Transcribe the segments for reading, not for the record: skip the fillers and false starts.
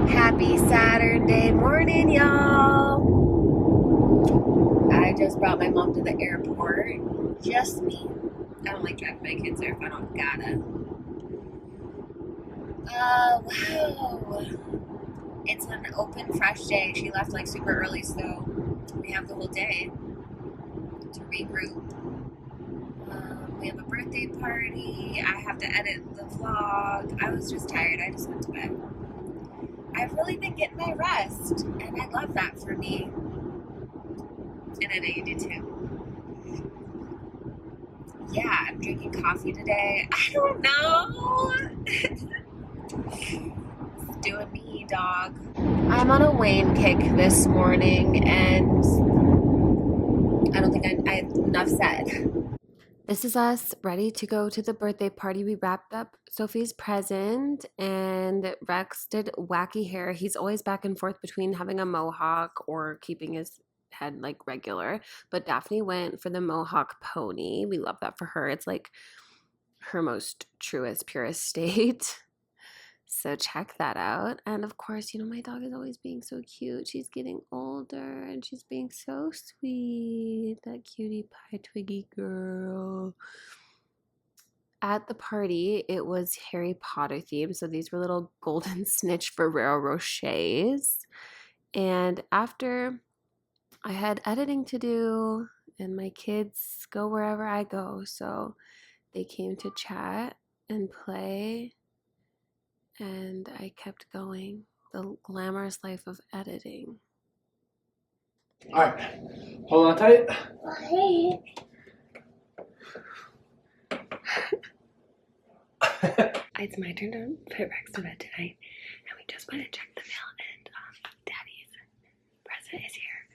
Happy Saturday morning, y'all. I just brought my mom to the airport. Just me. I don't like driving my kids there if I don't gotta. Wow. It's an open, fresh day. She left like super early, so we have the whole day to regroup. We have a birthday party. I have to edit the vlog. I was just tired. I just went to bed. I've really been getting my rest, and I love that for me. And I know you do too. Yeah, I'm drinking coffee today. I don't know. It's doing me, dog. I'm on a Wayne kick this morning, and I don't think I enough said. This is us ready to go to the birthday party. We wrapped up Sophie's present, and Rex did wacky hair. He's always back and forth between having a mohawk or keeping his head like regular, but Daphne went for the mohawk pony. We love that for her. It's like her most truest, purest state. So check that out. And of course, you know, my dog is always being so cute. She's getting older and she's being so sweet. That cutie pie Twiggy girl. At the party, it was Harry Potter themed. So these were little golden snitch Ferrero Rochers. And after I had editing to do, and my kids go wherever I go. So they came to chat and play. And I kept going. The glamorous life of editing. All right, hold on tight. Hey. It's my turn to put Rex to bed tonight, and we just went to check the mail, and Daddy's present is here.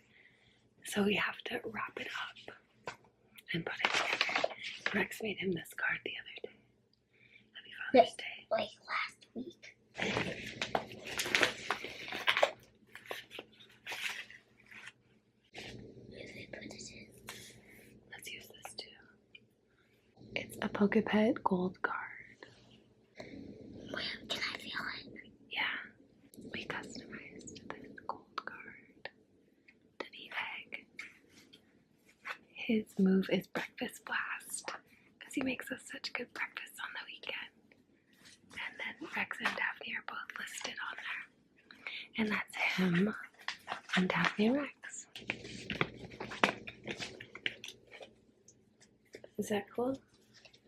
So we have to wrap it up and put it together. Rex made him this card the other day. Happy Father's Day. Like last week. Let's use this too. It's a Pokepet gold card. Can I feel it? Yeah. We customized this gold card to the egg. His move is Breakfast Blast because he makes us such good breakfast on the weekend. And then Rex and Daphne are both listed on there. And that's him and Daphne and Rex. Is that cool?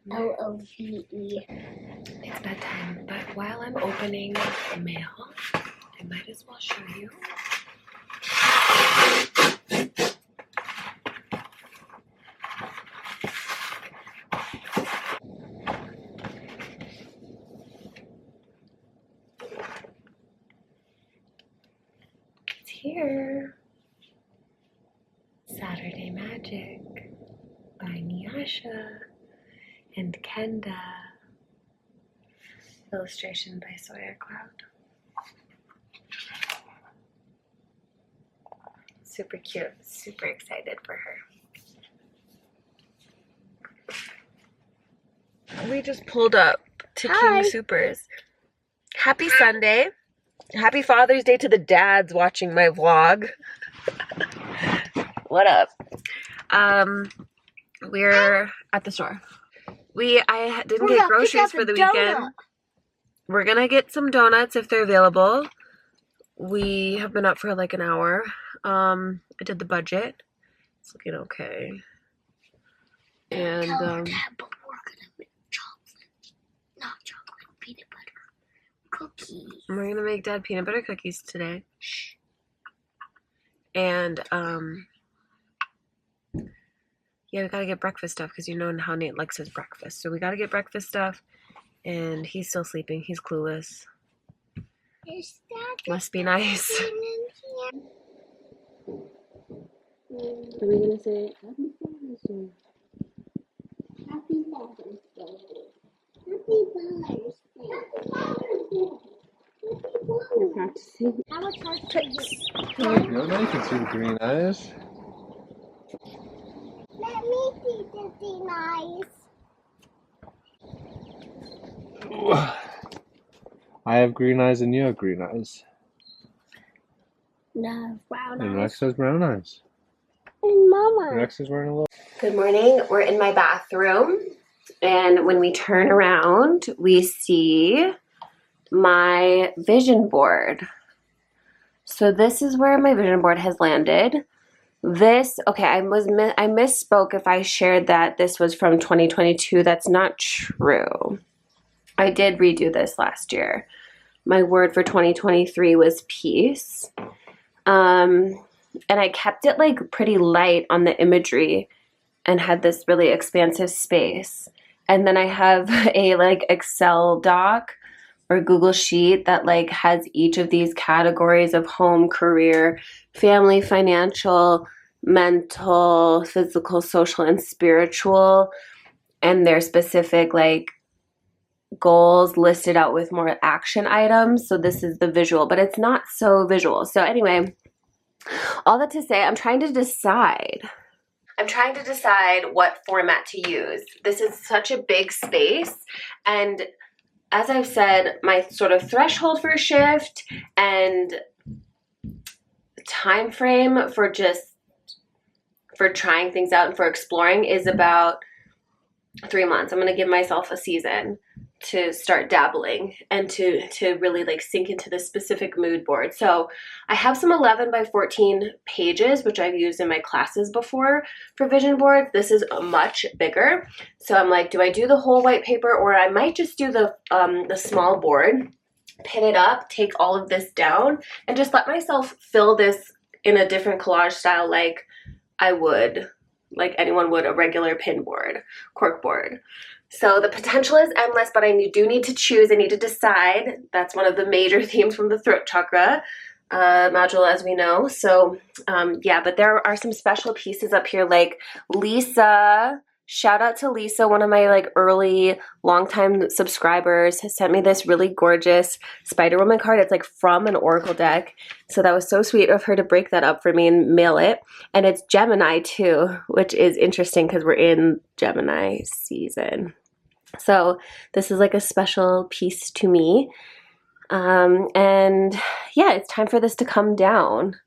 LOVE. It's bedtime, but while I'm opening the mail, I might as well show you. It's here. Saturday Magic by Nyasha and Kenda. Illustration by Sawyer Cloud. Super cute. Super excited for her. We just pulled up to Hi. King Soopers. Happy Sunday. Happy Father's Day to the dads watching my vlog. What up? We're at the store. I didn't get groceries for the weekend. We're gonna get some donuts if they're available. We have been up for like an hour. I did the budget. It's looking okay. And But we're gonna make chocolate. Not chocolate, peanut butter. Cookies. we're gonna make Dad peanut butter cookies today. And yeah, we gotta get breakfast stuff because you know how Nate likes his breakfast. So we gotta get breakfast stuff. And he's still sleeping. He's clueless. Must be nice. Are we gonna say Happy Father's Day? Happy Father's Day. Happy Father's Day. Happy Father's Day. You're practicing. How much hard tricks? There you go. Now you can see the green eyes. Let me see the green eyes. I have green eyes and you have green eyes. No, brown And eyes. Rex has brown eyes. And Mama. Rex is wearing a little. Good morning. We're in my bathroom, and when we turn around, we see my vision board. So this is where my vision board has landed. Okay, I misspoke if I shared that this was from 2022. That's not true. I did redo this last year. My word for 2023 was peace. And I kept it like pretty light on the imagery and had this really expansive space. And then I have a like Excel doc or Google Sheet that like has each of these categories of home, career, family, financial, mental, physical, social, and spiritual, and their specific like goals listed out with more action items. So this is the visual, but it's not so visual. So anyway, all that to say, I'm trying to decide what format to use. This is such a big space, and as I've said, my sort of threshold for shift and time frame for trying things out and for exploring is about 3 months. I'm going to give myself a season to start dabbling and to really like sink into this specific mood board. So I have some 11 by 14 pages, which I've used in my classes before for vision boards. This is much bigger. So I'm like, do I do the whole white paper, or I might just do the small board, pin it up, take all of this down, and just let myself fill this in a different collage style like anyone would a regular pin board, cork board. So the potential is endless, but I do need to choose. I need to decide. That's one of the major themes from the throat chakra module, as we know. So yeah, but there are some special pieces up here, like Lisa. Shout out to Lisa, one of my like early longtime subscribers, has sent me this really gorgeous Spider-Woman card. It's like from an Oracle deck. So that was so sweet of her to break that up for me and mail it. And it's Gemini too, which is interesting because we're in Gemini season. So this is like a special piece to me. And yeah, it's time for this to come down.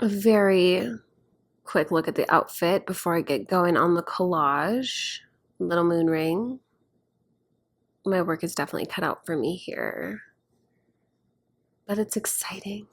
A very quick look at the outfit before I get going on the collage. Little moon ring. My work is definitely cut out for me here, but it's exciting.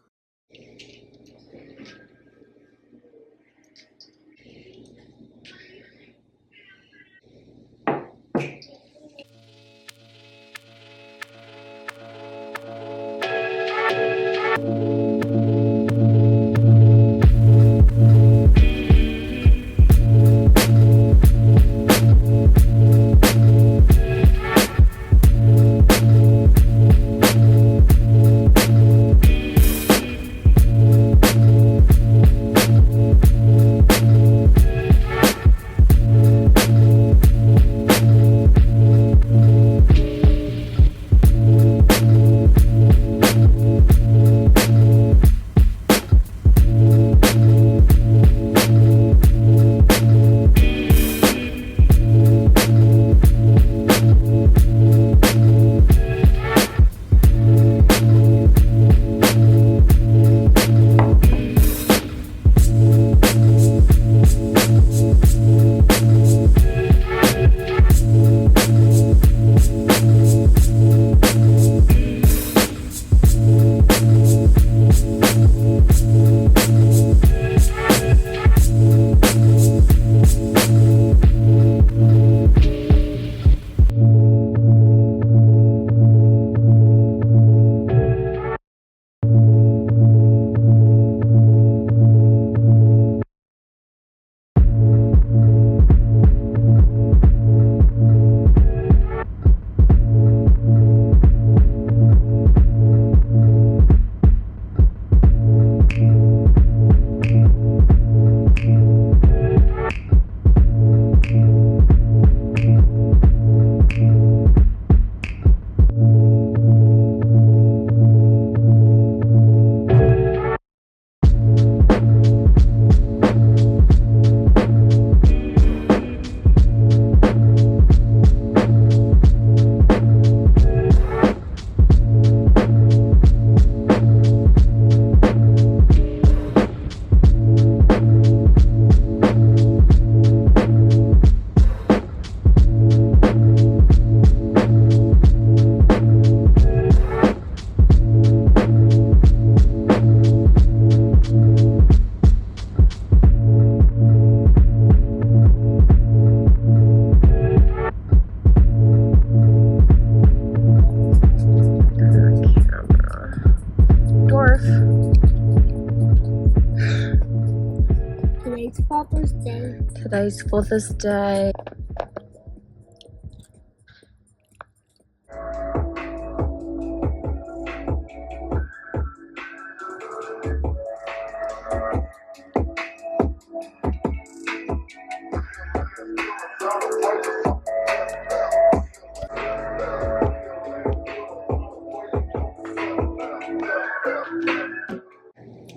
Today's Father's Day.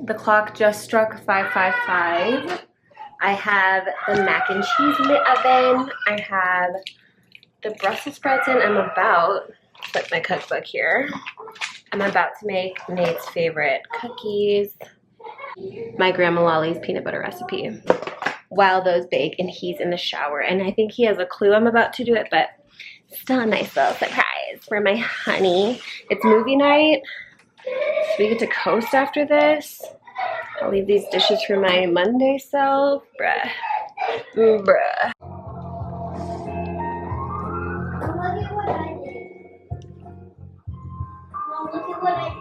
The clock just struck 5:55. I have the mac and cheese in the oven. I have the Brussels sprouts in. I'm about, put my cookbook here. I'm about to make Nate's favorite cookies. My Grandma Lolly's peanut butter recipe. While those bake and he's in the shower. And I think he has a clue I'm about to do it, but still a nice little surprise for my honey. It's movie night. So we get to coast after this. I'll leave these dishes for my Monday self. Bruh. Bruh. Look at what I did. Mom, look at what I did.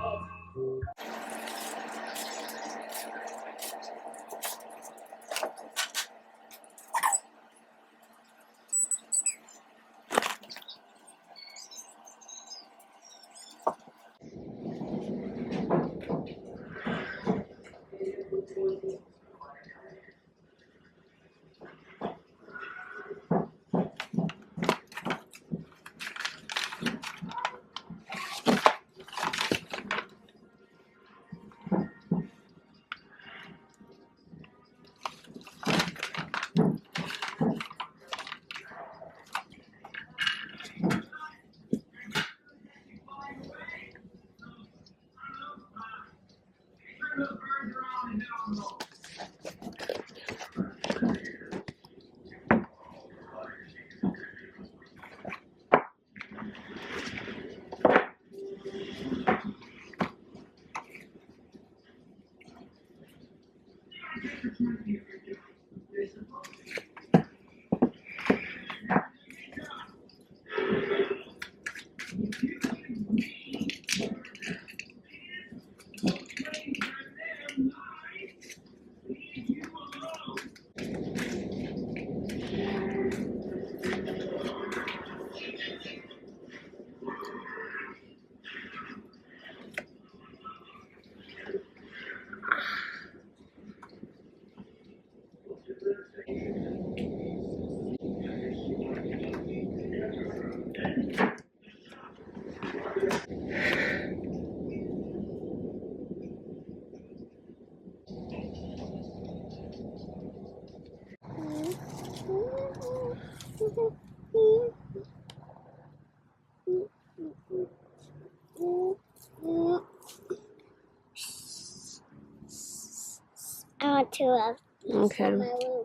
I want to have these Okay. in my room.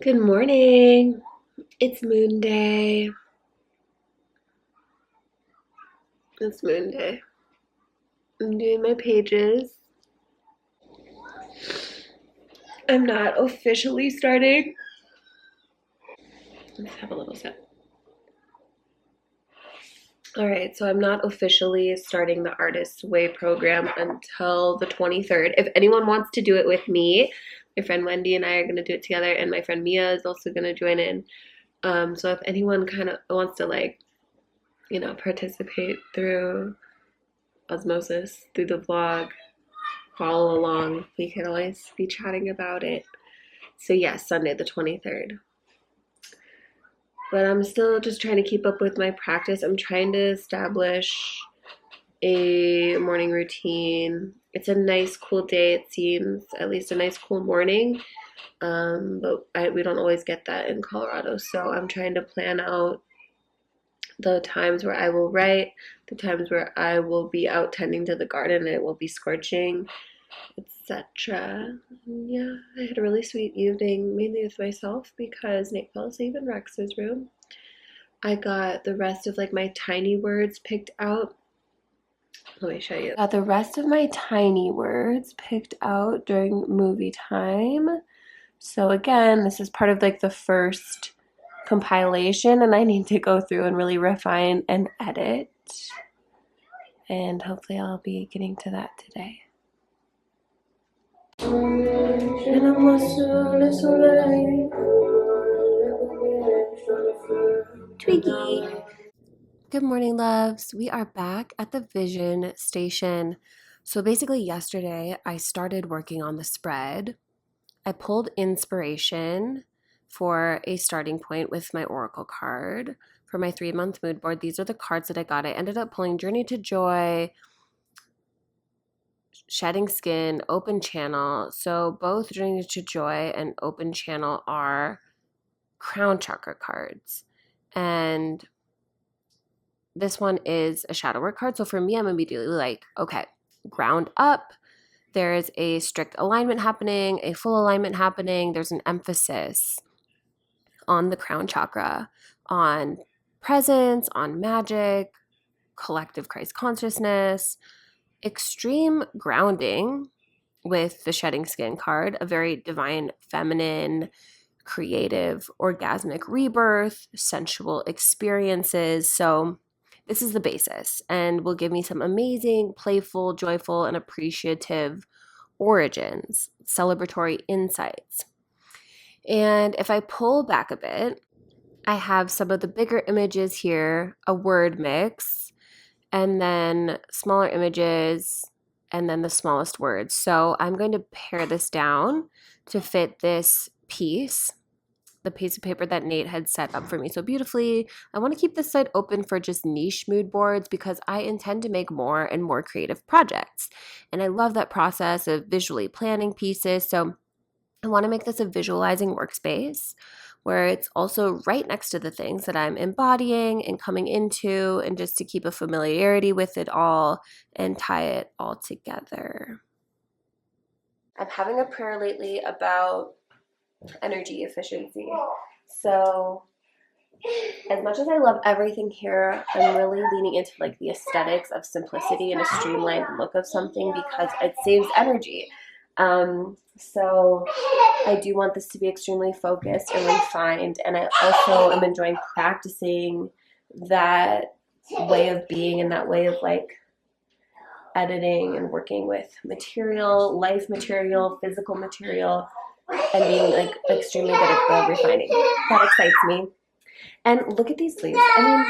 Good morning. It's Moon Day. It's Moon Day. I'm doing my pages. I'm not officially starting. Let's have a little sip. All right, so I'm not officially starting the Artist's Way program until the 23rd. If anyone wants to do it with me, my friend Wendy and I are going to do it together, and my friend Mia is also going to join in. So if anyone kind of wants to participate through osmosis, through the vlog, follow along, we can always be chatting about it. So yes, Sunday the 23rd. But I'm still just trying to keep up with my practice. I'm trying to establish a morning routine. It's a nice, cool day, it seems. At least a nice, cool morning. But we don't always get that in Colorado. So I'm trying to plan out the times where I will write, the times where I will be out tending to the garden and it will be scorching, etc. Yeah, I had a really sweet evening, mainly with myself because Nate fell asleep in Rex's room. I got the rest of like my tiny words picked out. Let me show you. Got the rest of my tiny words picked out during movie time. So again, this is part of like the first compilation, and I need to go through and really refine and edit. And hopefully I'll be getting to that today. Twiggy. Good morning, loves. We are back at the Vision Station. So basically yesterday I started working on the spread. I pulled inspiration for a starting point with my Oracle card for my 3-month mood board. These are the cards that I got. I ended up pulling Journey to Joy, Shedding Skin, Open Channel. So both Journey to Joy and Open Channel are crown chakra cards. And this one is a shadow work card. So for me, I'm immediately like, okay, ground up. There is a strict alignment happening, a full alignment happening. There's an emphasis on the crown chakra, on presence, on magic, collective Christ consciousness, extreme grounding with the Shedding Skin card, a very divine, feminine, creative, orgasmic rebirth, sensual experiences. So this is the basis and will give me some amazing, playful, joyful, and appreciative origins, celebratory insights. And if I pull back a bit, I have some of the bigger images here, a word mix, and then smaller images, and then the smallest words. So I'm going to pare this down to fit this piece, the piece of paper that Nate had set up for me so beautifully. I want to keep this site open for just niche mood boards because I intend to make more and more creative projects. And I love that process of visually planning pieces. So I want to make this a visualizing workspace where it's also right next to the things that I'm embodying and coming into, and just to keep a familiarity with it all and tie it all together. I'm having a prayer lately about energy efficiency. So as much as I love everything here, I'm really leaning into like the aesthetics of simplicity and a streamlined look of something because it saves energy. So I do want this to be extremely focused and refined, and I also am enjoying practicing that way of being and that way of like editing and working with material, life material, physical material, and being like extremely good at refining. That excites me. And look at these sleeves. I mean,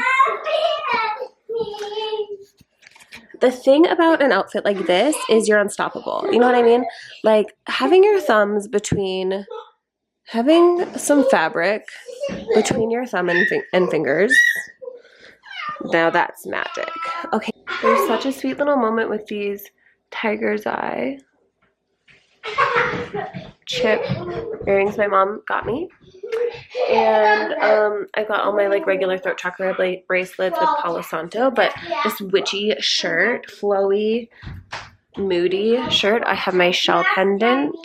the thing about an outfit like this is you're unstoppable. You know what I mean? Like having your thumbs between, having some fabric between your thumb and fingers. Now that's magic. Okay, there's such a sweet little moment with these tiger's eye chip earrings my mom got me. And I got all my like regular throat chakra bracelets with Palo Santo, but this witchy shirt, flowy, moody shirt. I have my shell pendant.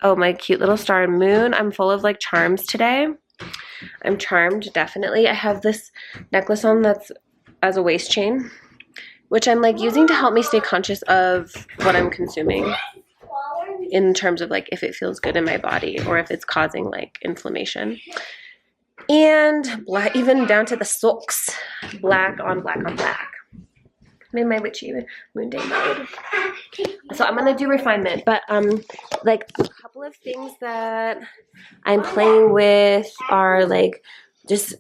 Oh, my cute little star and moon. I'm full of like charms today. I'm charmed, definitely. I have this necklace on that's as a waist chain, which I'm like using to help me stay conscious of what I'm consuming in terms of like if it feels good in my body or if it's causing like inflammation. And black, even down to the socks, black on black on black. I'm in my witchy moon day mode. So I'm gonna do refinement, but like a couple of things that I'm playing with are like just,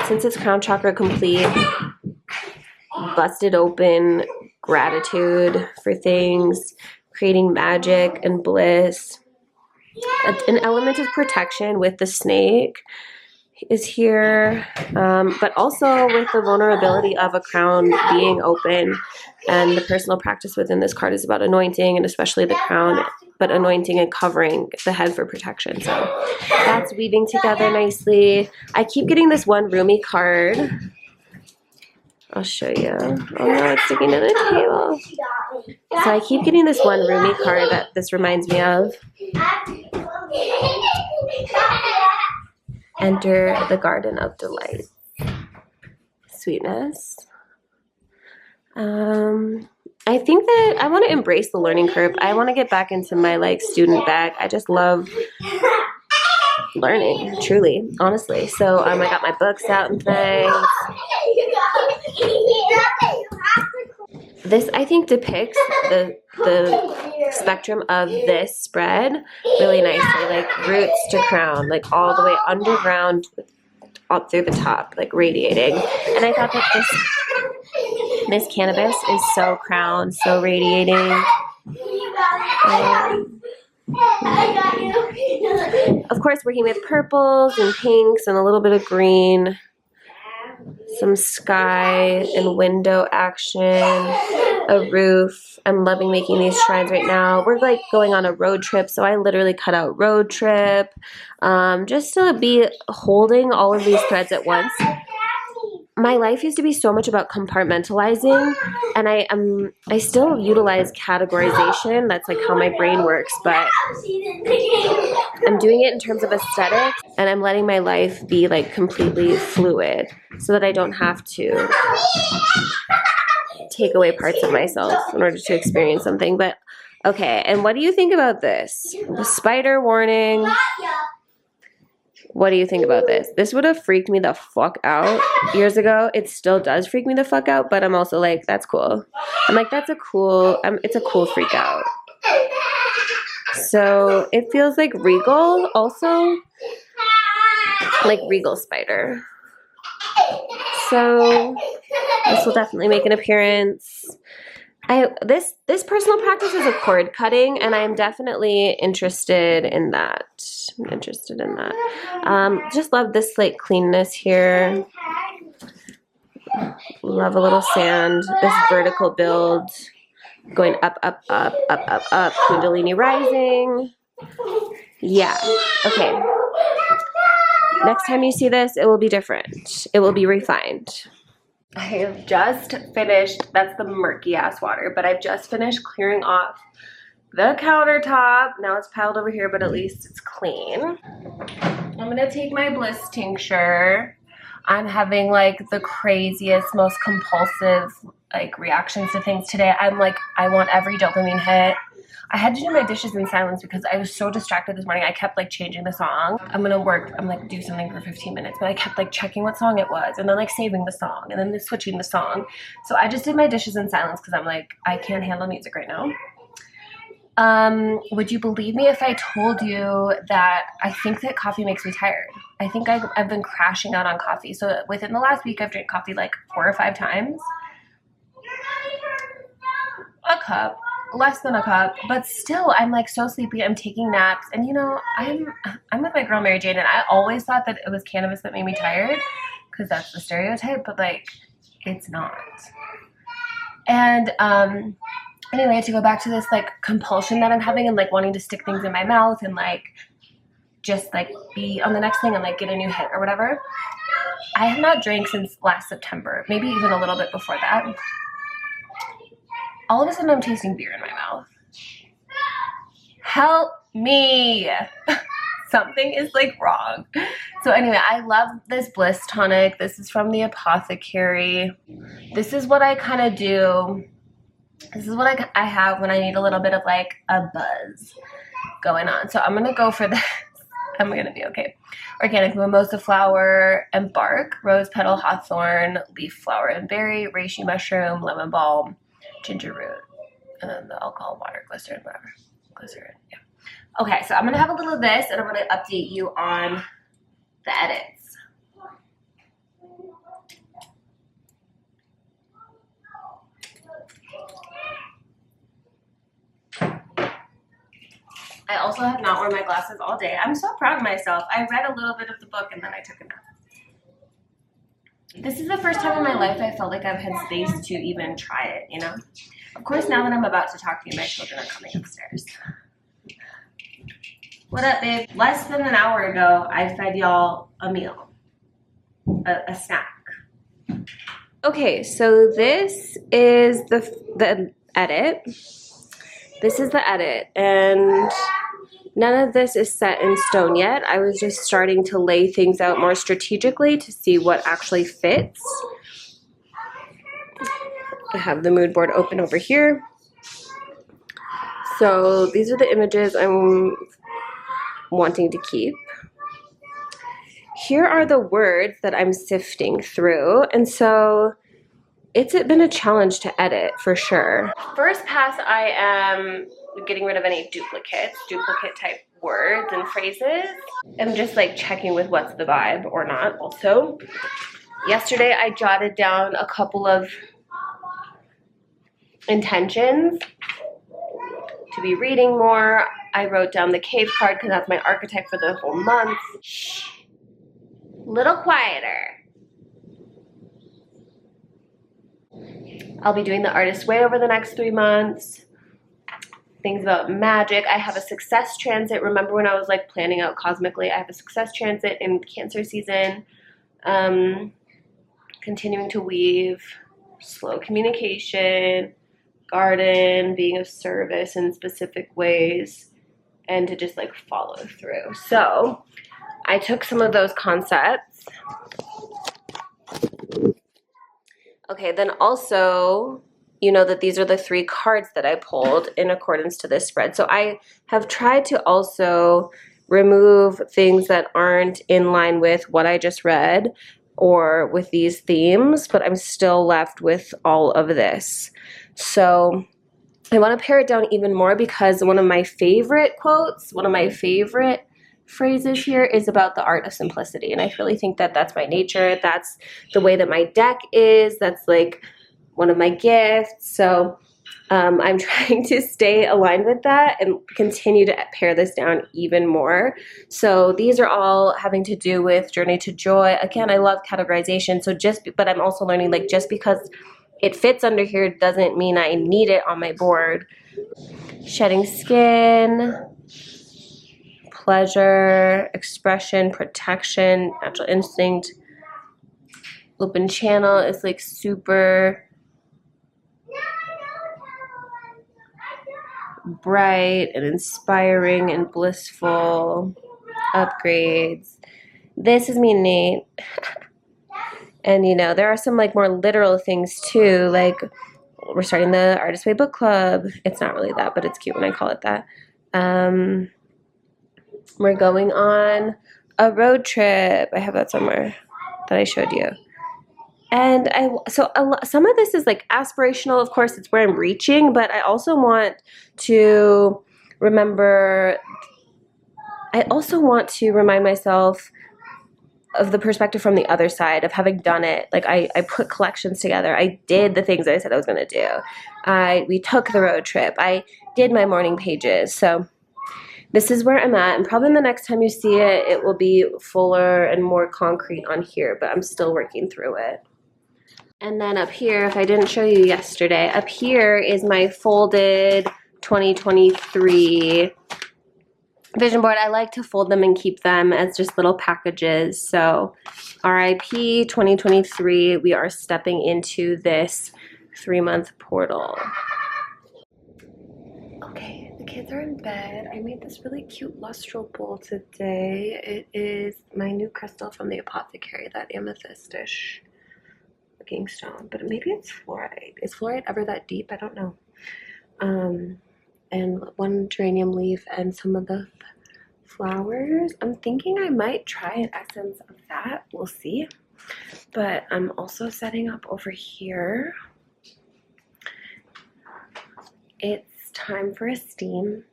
since it's crown chakra complete, busted open gratitude for things, creating magic and bliss. An element of protection with the snake is here, but also with the vulnerability of a crown being open. And the personal practice within this card is about anointing, and especially the crown, but anointing and covering the head for protection. So that's weaving together nicely. I keep getting this one Rumi card. I'll show you. Oh no, it's sticking to the table. So I keep getting this one Rumi card that this reminds me of. Enter the garden of delight. Sweetness. I think that I want to embrace the learning curve. I want to get back into my like student bag. I just love learning, truly, honestly. So I got my books out and things. This, I think, depicts the spectrum of this spread really nicely, like roots to crown, like all the way underground up through the top, like radiating. And I thought that this cannabis is so crowned, so radiating. Of course, working with purples and pinks and a little bit of green. Some sky and window action, a roof. I'm loving making these shrines right now. We're like going on a road trip, so I literally cut out road trip just to be holding all of these threads at once. My life used to be so much about compartmentalizing, and I still utilize categorization. That's like how my brain works, but I'm doing it in terms of aesthetics, and I'm letting my life be like completely fluid so that I don't have to take away parts of myself in order to experience something. But okay, and what do you think about this? The spider warning. What do you think about this? This would have freaked me the fuck out years ago. It still does freak me the fuck out, but I'm also like, that's cool. I'm like, that's a cool, it's a cool freak out. So it feels like regal also, like regal spider. So this will definitely make an appearance. This personal practice is a cord cutting, and I am definitely interested in that. I'm interested in that. Just love this like cleanness here. Love a little sand. This vertical build going up, up, up, up, up, up. Kundalini rising. Yeah. Okay. Next time you see this, it will be different. It will be refined. I have just finished, that's the murky ass water, but I've just finished clearing off the countertop. Now it's piled over here, but at least it's clean. I'm gonna take my bliss tincture. I'm having like the craziest, most compulsive like reactions to things today. I'm like, I want every dopamine hit. I had to do my dishes in silence because I was so distracted this morning. I kept like changing the song. I'm gonna work, I'm like do something for 15 minutes, but I kept like checking what song it was and then like saving the song and then switching the song. So I just did my dishes in silence because I'm like, I can't handle music right now. Would you believe me if I told you that I think that coffee makes me tired? I think I've been crashing out on coffee. So within the last week, I've drank coffee like 4 or 5 times. A cup. Less than a cup, but still I'm like so sleepy. I'm taking naps, and you know, I'm with my girl Mary Jane, and I always thought that it was cannabis that made me tired because that's the stereotype, but like it's not. And anyway, to go back to this like compulsion that I'm having and like wanting to stick things in my mouth and like just like be on the next thing and like get a new hit or whatever. I have not drank since last September, maybe even a little bit before that. All of a sudden I'm tasting beer in my mouth. Help me. Something is like wrong. So anyway, I love this Bliss tonic. This is from the Apothecary. This is what I kind of do. This is what I have when I need a little bit of like a buzz going on. So I'm going to go for this. I'm going to be okay. Organic mimosa flower and bark, rose petal, hawthorn, leaf flower and berry, reishi mushroom, lemon balm, ginger root, and then the alcohol, water, glycerin, whatever. Glycerin, yeah. Okay, so I'm going to have a little of this, and I'm going to update you on the edits. I also have not worn my glasses all day. I'm so proud of myself. I read a little bit of the book, and then I took a nap. This is the first time in my life I felt like I've had space to even try it, you know? Of course, now that I'm about to talk to you, my children are coming upstairs. What up, babe? Less than an hour ago, I fed y'all a meal, a snack. Okay, so this is the edit. This is the edit, and None of this is set in stone yet. I was just starting to lay things out more strategically to see what actually fits. I have the mood board open over here. So these are the images I'm wanting to keep. Here are the words that I'm sifting through, and so it's been a challenge to edit for sure. First pass, I am getting rid of any duplicate type words and phrases. I'm just like checking with what's the vibe or not. Also, yesterday I jotted down a couple of intentions to be reading more. I wrote down the cave card because that's my archetype for the whole month. Shh. Little quieter. I'll be doing the artist way over the next 3 months. Things about magic. I have a success transit. Remember when I was like planning out cosmically? I have a success transit in Cancer season. Continuing to weave, slow communication, garden, being of service in specific ways, and to just like follow through. So I took some of those concepts. Okay, then also, you know that these are the 3 cards that I pulled in accordance to this spread. So I have tried to also remove things that aren't in line with what I just read or with these themes, but I'm still left with all of this. So I want to pare it down even more because one of my favorite quotes, one of my favorite phrases here is about the art of simplicity, and I really think that that's my nature. That's the way that my deck is. That's like one of my gifts. So I'm trying to stay aligned with that and continue to pare this down even more. So these are all having to do with Journey to Joy. Again, I love categorization. So but I'm also learning, like, just because it fits under here doesn't mean I need it on my board. Shedding skin, pleasure, expression, protection, natural instinct. Open channel is like super bright and inspiring and blissful. Upgrades. This is me, Nate. And you know, there are some like more literal things too, like we're starting the Artist Way book club. It's not really that, but it's cute when I call it that. We're going on a road trip. I have that somewhere that I showed you. And some of this is like aspirational. Of course, it's where I'm reaching, but I also want to remember, I also want to remind myself of the perspective from the other side of having done it. Like I put collections together. I did the things that I said I was going to do. We took the road trip. I did my morning pages. So this is where I'm at, and probably the next time you see it, it will be fuller and more concrete on here, but I'm still working through it. And then up here, if I didn't show you yesterday, up here is my folded 2023 vision board. I like to fold them and keep them as just little packages. So RIP 2023, we are stepping into this 3-month portal. Okay, the kids are in bed. I made this really cute lustral bowl today. It is my new crystal from the apothecary, that amethystish looking stone, but maybe it's fluorite. Is fluorite ever that deep? I don't know. And one geranium leaf and some of the flowers. I'm thinking I might try an essence of that. We'll see. But I'm also setting up over here. It's time for a steam.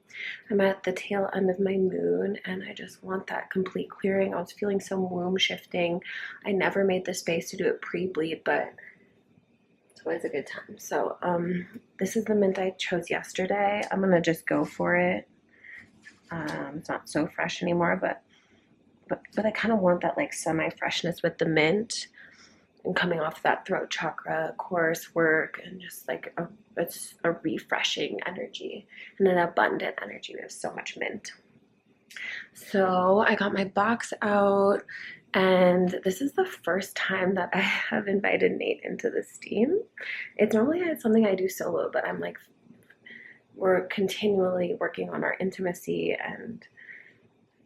I'm at the tail end of my moon and I just want that complete clearing. I was feeling some womb shifting. I never made the space to do it pre-bleed, but it's always a good time. So this is the mint I chose yesterday. I'm gonna just go for it. It's not so fresh anymore, but I kind of want that like semi-freshness with the mint and coming off that throat chakra course work, and just like it's a refreshing energy and an abundant energy. We have so much mint. So I got my box out, and this is the first time that I have invited Nate into the steam. It's normally something I do solo, but I'm like we're continually working on our intimacy, and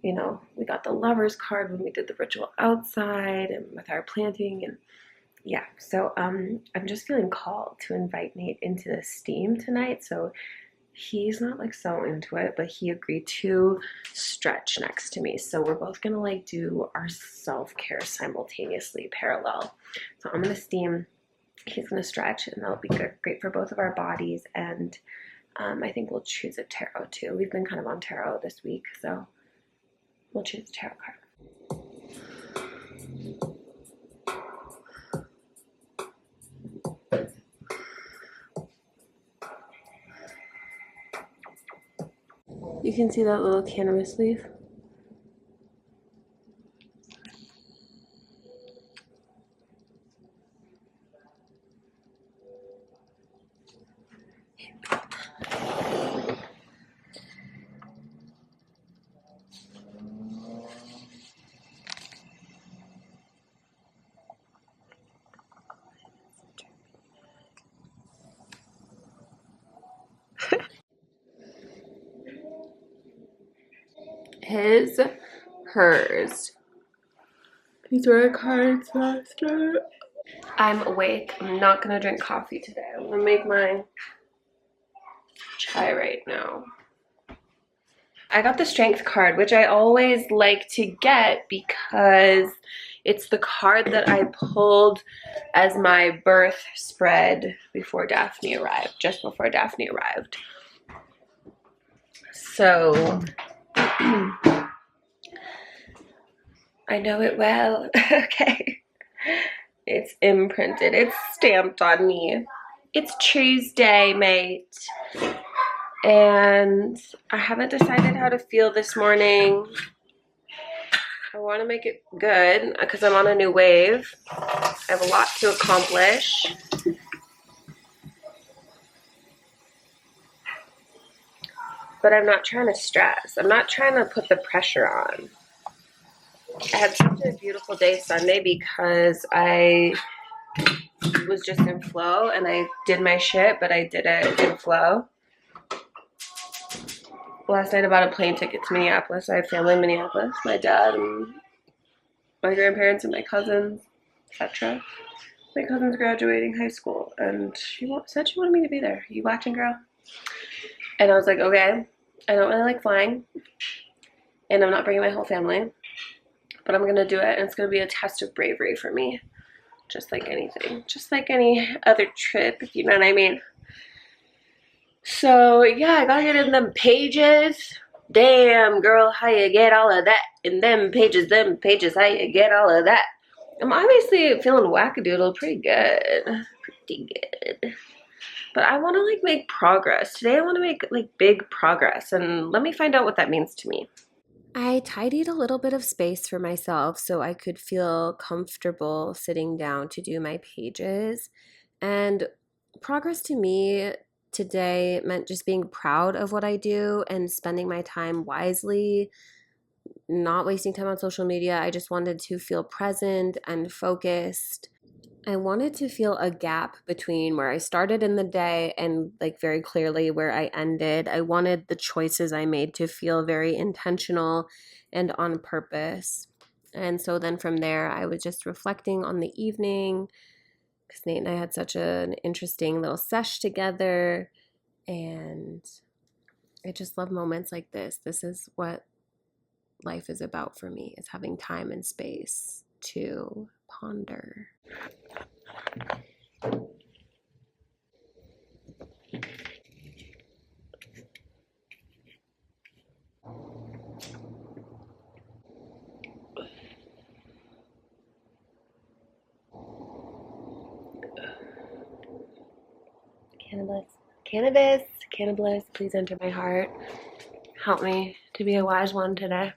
you know, we got the lover's card when we did the ritual outside and with our planting, and yeah, so I'm just feeling called to invite Nate into the steam tonight. So he's not like so into it, but he agreed to stretch next to me. So we're both gonna like do our self-care simultaneously, parallel. So I'm gonna steam, he's gonna stretch, and that'll be good, great for both of our bodies. And I think we'll choose a tarot too. We've been kind of on tarot this week, so we'll choose a tarot card. You can see that little cannabis leaf. His, hers. These are our cards, master. I'm awake. I'm not gonna drink coffee today. I'm gonna make my chai right now. I got the strength card, which I always like to get because it's the card that I pulled as my birth spread before Daphne arrived, just before Daphne arrived. So I know it well. Okay. It's imprinted. It's stamped on me. It's Tuesday, mate. And I haven't decided how to feel this morning. I want to make it good because I'm on a new wave. I have a lot to accomplish. But I'm not trying to stress. I'm not trying to put the pressure on. I had such a beautiful day Sunday because I was just in flow and I did my shit, but I did it in flow. Last night I bought a plane ticket to Minneapolis. I have family in Minneapolis. My dad and my grandparents and my cousins, etc. My cousin's graduating high school and she said she wanted me to be there. You watching, girl? And I was like, okay, I don't really like flying and I'm not bringing my whole family, but I'm gonna do it, and it's gonna be a test of bravery for me. Just like anything, just like any other trip, if you know what I mean. So yeah, I gotta get in them pages. Damn, girl, how you get all of that in them pages, how you get all of that. I'm obviously feeling wackadoodle pretty good. But I want to like make progress. Today I want to make like big progress, and let me find out what that means to me. I tidied a little bit of space for myself so I could feel comfortable sitting down to do my pages. And progress to me today meant just being proud of what I do and spending my time wisely, not wasting time on social media. I just wanted to feel present and focused. I wanted to feel a gap between where I started in the day and like very clearly where I ended. I wanted the choices I made to feel very intentional and on purpose. And so then from there, I was just reflecting on the evening because Nate and I had such an interesting little sesh together. And I just love moments like this. This is what life is about for me, is having time and space to ponder. Cannabis, please enter my heart. Help me to be a wise one today.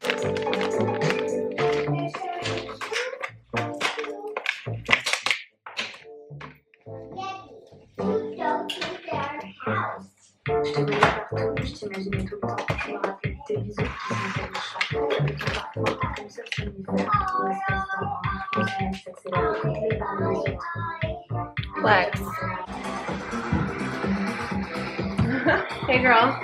Flex. Hey, girl.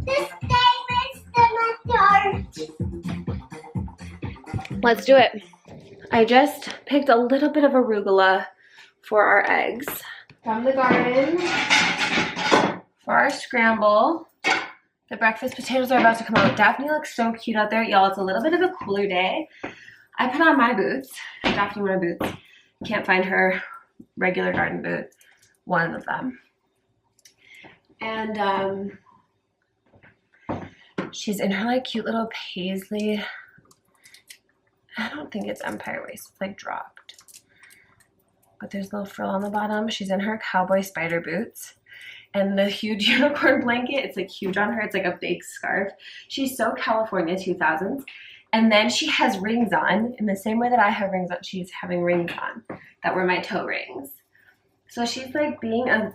This game is the dark. Let's do it. I just picked a little bit of arugula for our eggs from the garden for our scramble. The breakfast potatoes are about to come out. Daphne looks so cute out there. Y'all, it's a little bit of a cooler day. I put on my boots. Daphne wanted boots. Can't find her regular garden boot. One of them. And she's in her like cute little paisley. I don't think it's empire waist. It's like dropped. But there's a little frill on the bottom. She's in her cowboy spider boots. And the huge unicorn blanket, it's like huge on her. It's like a big scarf. She's so California 2000s. And then she has rings on in the same way that I have rings on. She's having rings on that were my toe rings. So she's like being a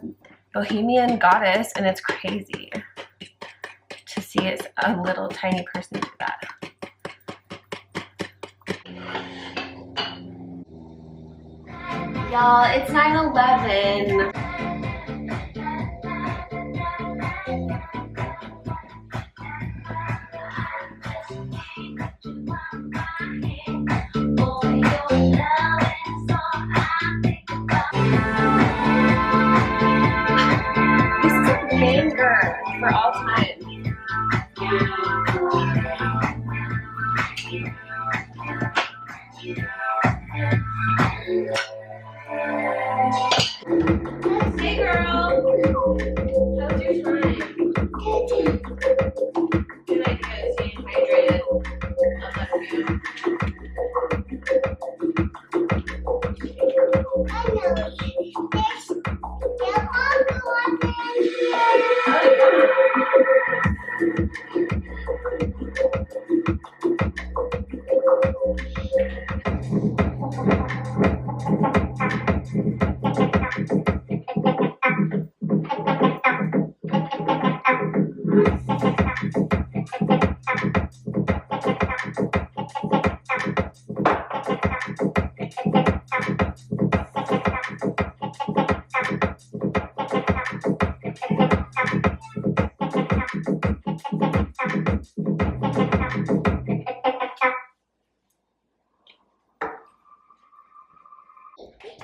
bohemian goddess, and it's crazy to see it's a little tiny person do that. Y'all, it's 9/11. This is a banger for all time. Hey girl, how's your time? Good idea, staying hydrated. Love that for you.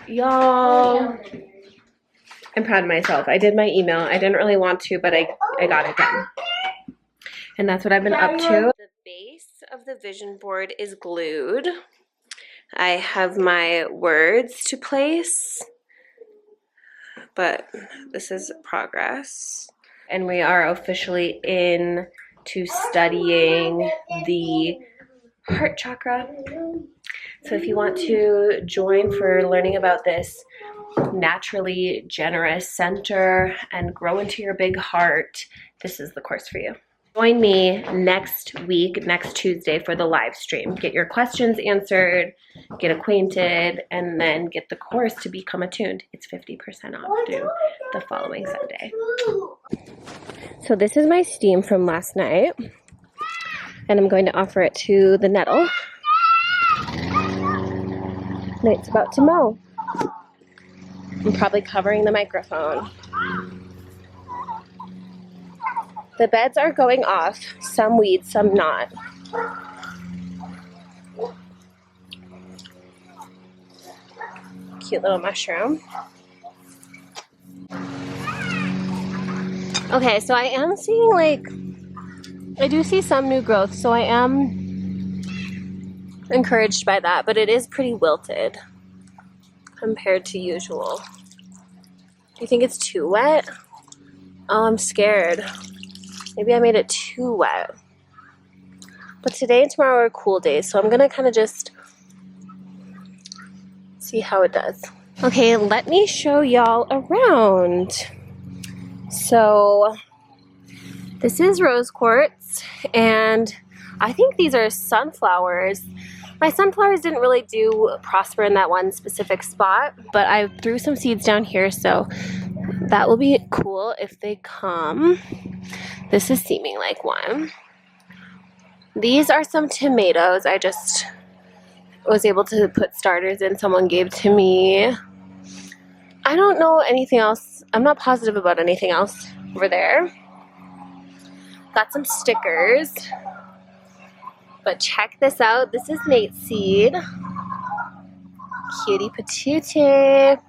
Y'all, I'm proud of myself. I did my email. I didn't really want to, but I got it done. And that's what I've been up to. The base of the vision board is glued. I have my words to place, but this is progress. And we are officially in to studying the heart chakra. So if you want to join for learning about this naturally generous center and grow into your big heart, this is the course for you. Join me next week, next Tuesday, for the live stream. Get your questions answered, get acquainted, and then get the course to become attuned. It's 50% off through the following Sunday. So this is my steam from last night, and I'm going to offer it to the nettle. And it's about to mow. I'm probably covering the microphone. The beds are going off, some weeds, some not. Cute little mushroom. Okay, so I am seeing I do see some new growth, so I am encouraged by that, but it is pretty wilted compared to usual. Do you think it's too wet? Oh, I'm scared. Maybe I made it too wet. But today and tomorrow are cool days, so I'm gonna kind of just see how it does. Okay, let me show y'all around. So this is rose quartz, and I think these are sunflowers. My sunflowers didn't really do prosper in that one specific spot, but I threw some seeds down here, so that will be cool if they come. This is seeming like one. These are some tomatoes. I just was able to put starters in someone gave to me. I don't know anything else. I'm not positive about anything else over there. Got some stickers. But check this out. This is Nate's seed. Cutie patootie.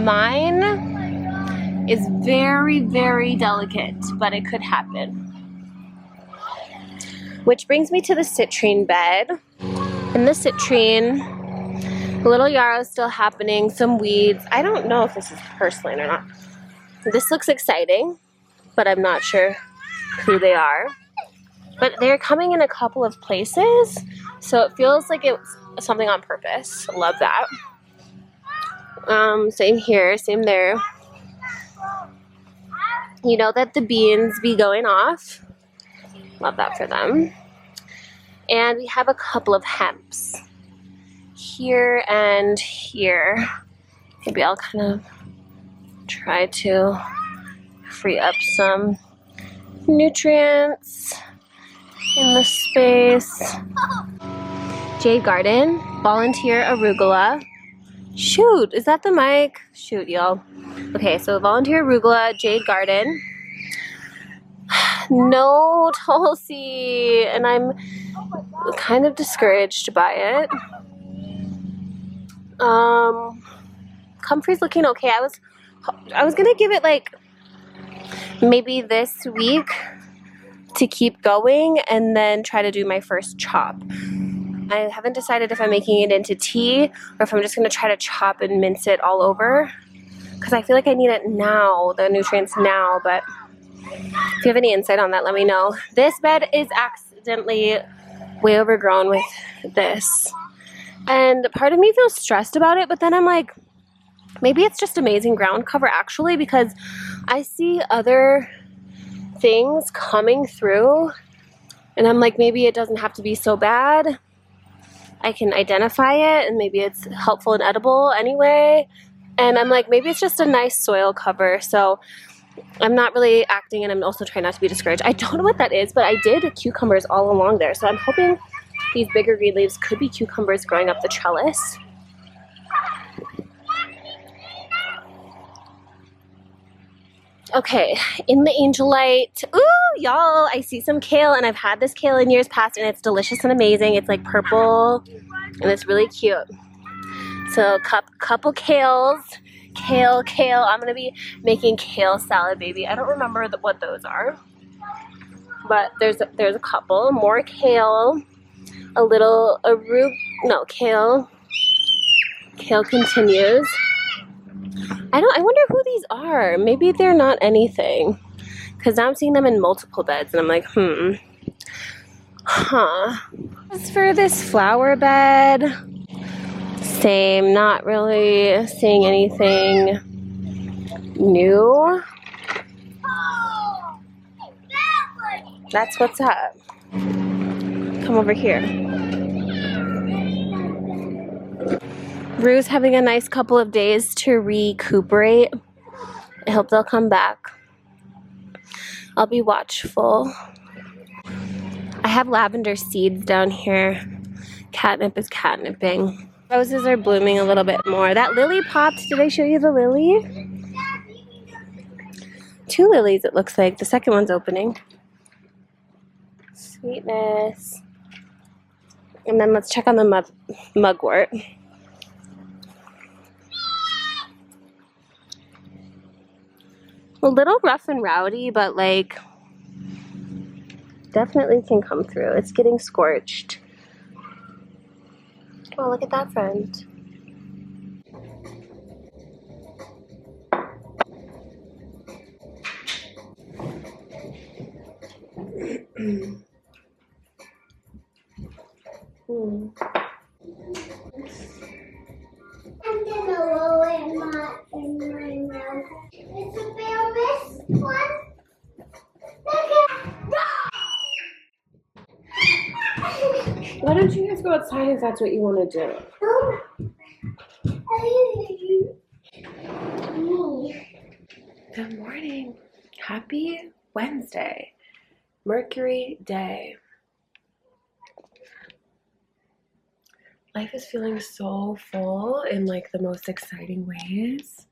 Mine is very, very delicate, but it could happen. Which brings me to the citrine bed. In the citrine, a little yarrow is still happening, some weeds. I don't know if this is purslane or not. This looks exciting, but I'm not sure who they are. But they're coming in a couple of places, so it feels like it's something on purpose. Love that. Same here, same there. You know that the beans be going off. Love that for them. And we have a couple of hemps here and here. Maybe I'll kind of try to free up some nutrients in the space. Jade Garden, volunteer arugula. Shoot, is that the mic? Shoot, y'all. Okay, so volunteer arugula, Jade Garden. No Tulsi, and I'm kind of discouraged by it. Comfrey's looking okay. I was gonna give it like maybe this week to keep going and then try to do my first chop. I haven't decided if I'm making it into tea or if I'm just gonna try to chop and mince it all over, because I feel like I need it now, the nutrients now. But if you have any insight on that, let me know. This bed is accidentally way overgrown with this, and part of me feels stressed about it, but then I'm like, maybe it's just amazing ground cover actually, because I see other things coming through and I'm like, maybe it doesn't have to be so bad. I can identify it and maybe it's helpful and edible anyway. And I'm like, maybe it's just a nice soil cover. So I'm not really acting, and I'm also trying not to be discouraged. I don't know what that is, but I did cucumbers all along there. So I'm hoping these bigger green leaves could be cucumbers growing up the trellis. Okay, in the angel light. Ooh, y'all, I see some kale, and I've had this kale in years past, and it's delicious and amazing. It's like purple, and it's really cute. So couple kales. Kale. I'm going to be making kale salad, baby. I don't remember what those are, but there's a couple. More kale. A little kale. Kale continues. I wonder who these are. Maybe they're not anything, because now I'm seeing them in multiple beds, and I'm like, As for this flower bed, same, not really seeing anything new. That's what's up. Come over here. Rue's having a nice couple of days to recuperate. I hope they'll come back. I'll be watchful. I have lavender seeds down here. Catnip is catnipping. Roses are blooming a little bit more. That lily popped. Did I show you the lily? 2 lilies, it looks like. The second one's opening. Sweetness. And then let's check on the mugwort. A little rough and rowdy, but like definitely can come through. It's getting scorched. Oh, look at that, friend. I'm gonna roll in my mouth. It's a Ferris one. go outside if that's what you want to do. Good morning. Happy Wednesday. Mercury day. Life is feeling so full in like the most exciting ways.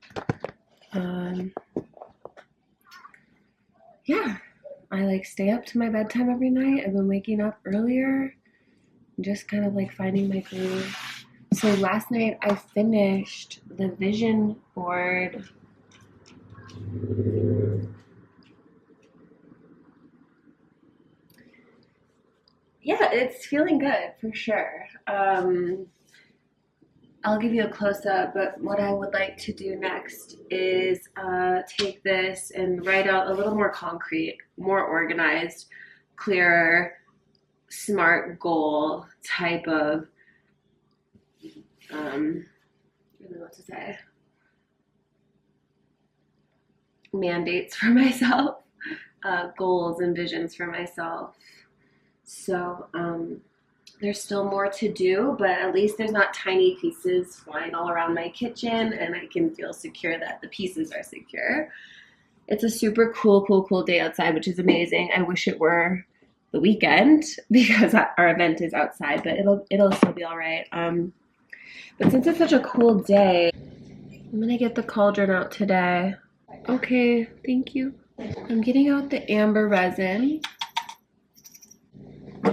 Yeah, I like stay up to my bedtime every night. I've been waking up earlier, just kind of like finding my groove. So last night I finished the vision board. Yeah, it's feeling good for sure. I'll give you a close-up, but what I would like to do next is take this and write out a little more concrete, more organized, clearer, SMART goal type of, I don't know what to say, mandates for myself, goals and visions for myself. So there's still more to do, but at least there's not tiny pieces flying all around my kitchen, and I can feel secure that the pieces are secure. It's a super cool day outside, which is amazing. I wish it were the weekend because our event is outside, but it'll still be all right. But since it's such a cool day, I'm gonna get the cauldron out today. Okay, thank you. I'm getting out the amber resin.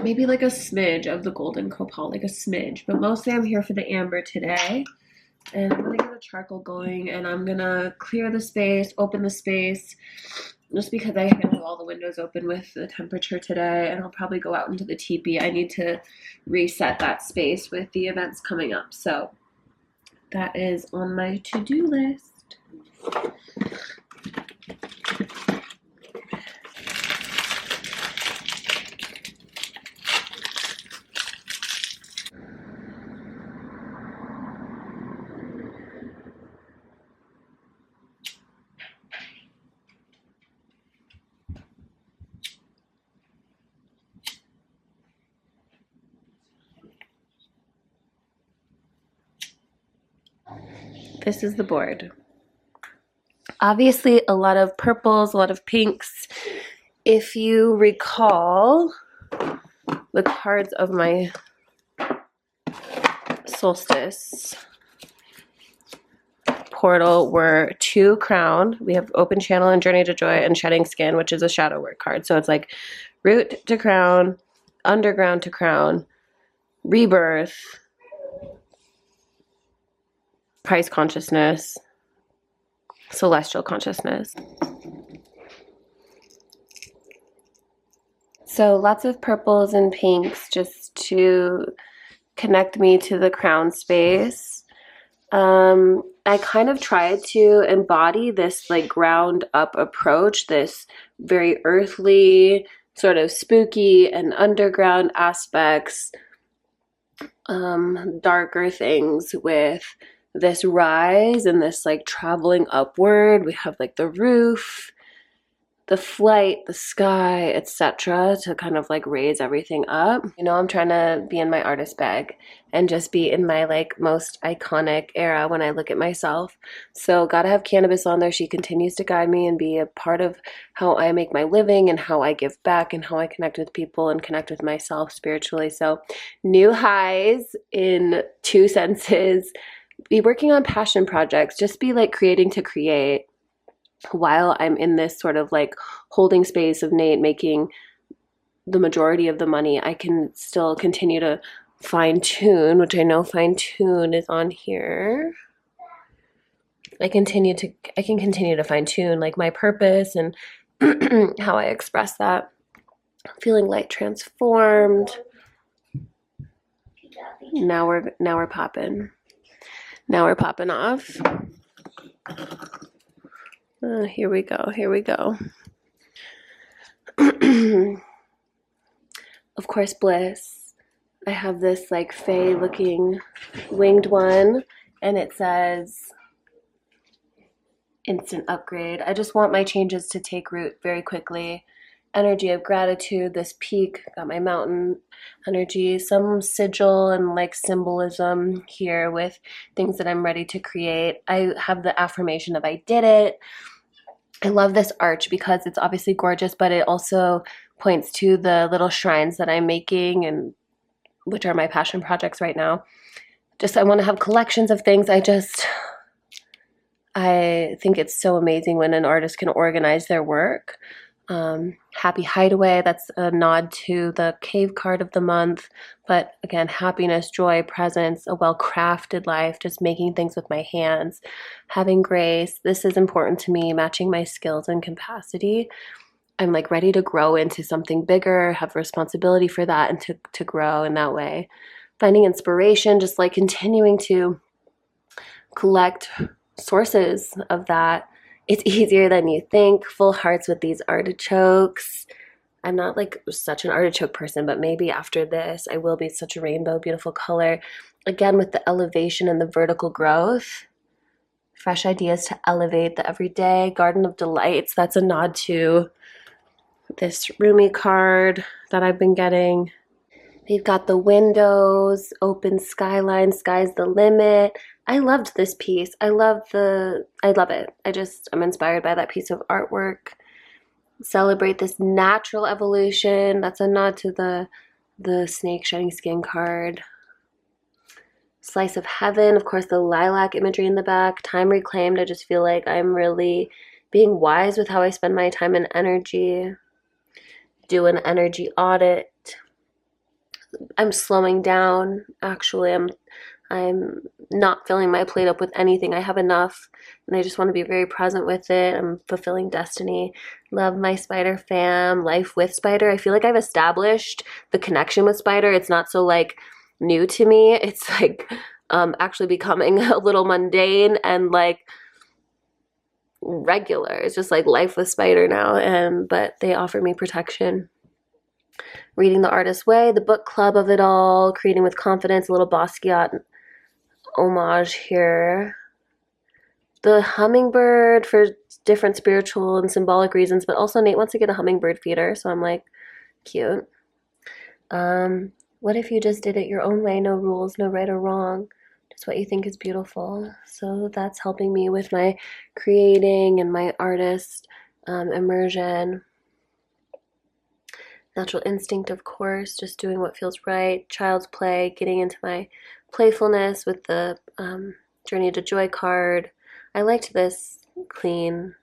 Maybe like a smidge of the golden copal, like a smidge. But mostly I'm here for the amber today. And I'm gonna get the charcoal going, and I'm gonna clear the space, open the space, just because I have all the windows open with the temperature today, and I'll probably go out into the teepee. I need to reset that space with the events coming up. So that is on my to-do list. This is the board. Obviously a lot of purples, a lot of pinks. If you recall, the cards of my solstice portal were 2 crown. We have open channel and journey to joy and shedding skin, which is a shadow work card. So it's like root to crown, underground to crown, rebirth, Christ consciousness, celestial consciousness. So lots of purples and pinks just to connect me to the crown space. I kind of tried to embody this like ground up approach, this very earthly, sort of spooky and underground aspects, darker things with this rise and this like traveling upward. We have like the roof, the flight, the sky, etc., to kind of like raise everything up. You know, I'm trying to be in my artist bag and just be in my like most iconic era when I look at myself. So gotta have cannabis on there. She continues to guide me and be a part of how I make my living and how I give back and how I connect with people and connect with myself spiritually. So new highs in 2 senses. Be working on passion projects, just be like creating to create while I'm in this sort of like holding space of Nate making the majority of the money. I can still continue to fine tune, which I know fine tune is on here. I can continue to fine tune like my purpose and how I express that. Feeling light transformed. Now we're popping. Now we're popping off. Here we go. Of course, bliss. I have this like fae looking winged one, and it says instant upgrade. I just want my changes to take root very quickly energy of gratitude, this peak, got my mountain energy, some sigil and like symbolism here with things that I'm ready to create. I have the affirmation of I did it. I love this arch because it's obviously gorgeous, but it also points to the little shrines that I'm making, and which are my passion projects right now. Just I want to have collections of things. I think it's so amazing when an artist can organize their work. Happy Hideaway, that's a nod to the cave card of the month. But again, happiness, joy, presence, a well-crafted life, just making things with my hands, having grace. This is important to me, matching my skills and capacity. I'm like ready to grow into something bigger, have responsibility for that, and to grow in that way. Finding inspiration, just like continuing to collect sources of that. It's easier than you think. Full hearts with these artichokes. I'm not like such an artichoke person, but maybe after this I will be such a rainbow, beautiful color. Again, with the elevation and the vertical growth. Fresh ideas to elevate the everyday. Garden of Delights, that's a nod to this Rumi card that I've been getting. They've got the windows, open skyline, sky's the limit. I loved this piece. I love it. I'm inspired by that piece of artwork. Celebrate this natural evolution. That's a nod to the snake shedding skin card. Slice of heaven, of course, the lilac imagery in the back. Time reclaimed. I just feel like I'm really being wise with how I spend my time and energy. Do an energy audit. I'm slowing down. Actually, I'm not filling my plate up with anything. I have enough, and I just want to be very present with it. I'm fulfilling destiny. Love my spider fam. Life with spider. I feel like I've established the connection with spider. It's not so like new to me. It's like actually becoming a little mundane and like regular. It's just like life with spider now, but they offer me protection. Reading the Artist's Way, the book club of it all, creating with confidence, a little Basquiat homage here. The hummingbird for different spiritual and symbolic reasons, but also Nate wants to get a hummingbird feeder, so I'm like, cute. What if you just did it your own way? No rules, no right or wrong, just what you think is beautiful. So that's helping me with my creating and my artist immersion. Natural instinct, of course, just doing what feels right. Child's play, getting into my playfulness with the Journey to Joy card. I liked this clean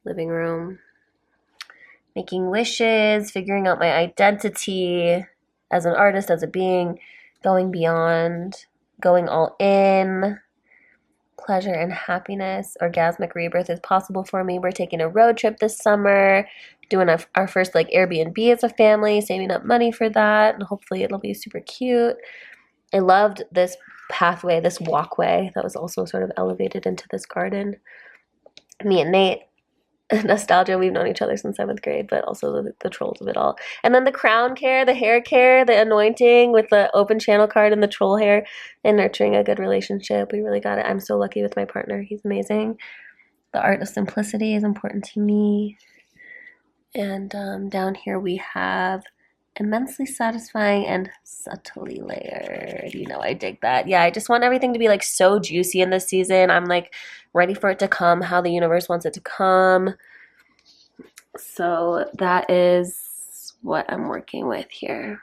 living room. Making wishes, figuring out my identity as an artist, as a being, going beyond, going all in. Pleasure and happiness, orgasmic rebirth is possible for me. We're taking a road trip this summer, doing our first like Airbnb as a family, saving up money for that, and hopefully it'll be super cute. I loved this pathway, this walkway that was also sort of elevated into this garden. Me and Nate, nostalgia, we've known each other since 7th grade, but also the trolls of it all. And then the crown care, the hair care, the anointing with the open channel card and the troll hair, and nurturing a good relationship. We really got it. I'm so lucky with my partner. He's amazing. The art of simplicity is important to me. And down here we have immensely satisfying and subtly layered. You know, I dig that. Yeah, I just want everything to be like so juicy in this season. I'm like ready for it to come how the universe wants it to come. So that is what I'm working with here.